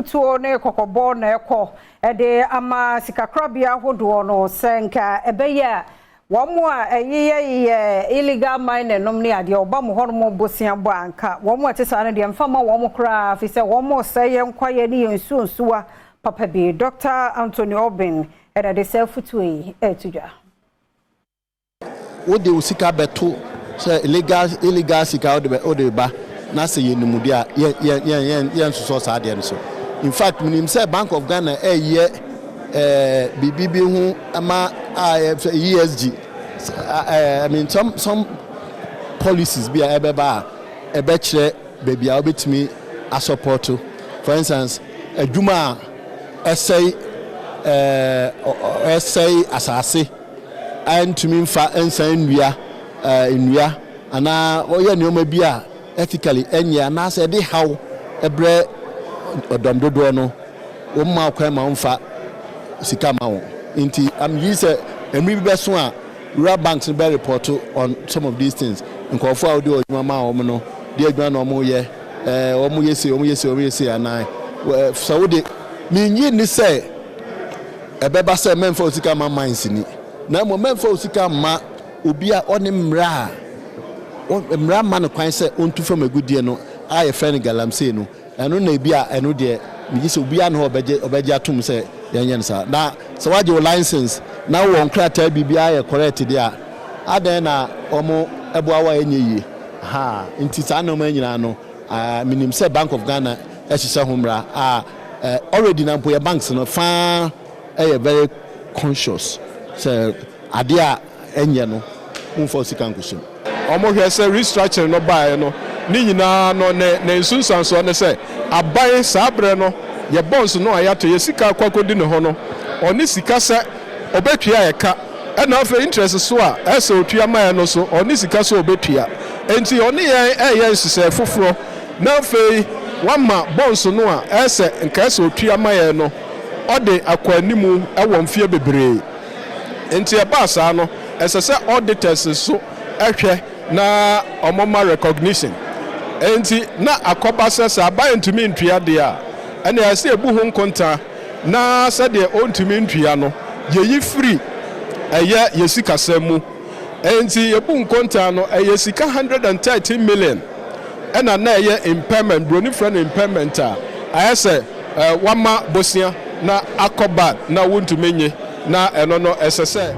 futuo ne kokobo na ekọ ede ama sikakrabia hodo no senka ebeye womo a eyeye illegal mining nom ne ade oba mo hono bosia bo anka womo atesa ne de mfama womo kra fi se womo seye nkwaye ne yensuonsuwa papa bi Dr. Anthony Obin ede de self futuo yi etudwa ode usika beto se illegal sika ode ba na se yenumude a yen so sa ade so. In fact minim say Bank of Ghana BBB hu ama ESG I mean some policies be ebeba kire baby a obetimi a support. For instance adwuma essay asase and to me fa ensan nwia ana oye neoma bi a ethically enya na say dey how ebre odomdodo no wo ma kwa ma mfa sika ma wo nti am yi say emi bi beso a rural banks be report on some of these things nkofo a odi odwuma ma wo no dey adwuma no mo ye omo yesi ana so wo de mi nyi ni say ebeba say memfa sika ma mines ni na mo memfa osika ma obi a oni mra man kwan se ontu fam agudie no aye friend galamsey no eno na bi a eno de mi se obi a no obeje atum se yenyen sa na so waje license na wo nkrata bibia ye correct de a adan na omo ebo awa enyeyi ha nti sa na ma nyina no minim se Bank of Ghana ehise homra already na boy banks no fa very conscious so adia enye no unfo sika nkusun omo hwe se restructure no buy no ni nyina no ne nsunsanso ne se aban sabre no ye bonds no ayato ye sika kwakodi ne ho no oni sika se obetua ye ka e na afa interest so a ese otua man no so oni sika so obetua enti oni ye nsese foforo na afa wama bonds no a ese nka ese otua man no ode akwanimu ewo mfie bebre enti e ba sa no ese se auditors so ehwe na omoma recognition enti na akoba sesa aban ntumi ntua de a ene ya se ebu ho nkonta na se de ontumi ntua no yeyi free eye yesika samu enti ebu nkonta no eye sika 130 million ena na eye impairment broni friend impairment a ayese wama bosia na akoba na wontumenye na eno no esese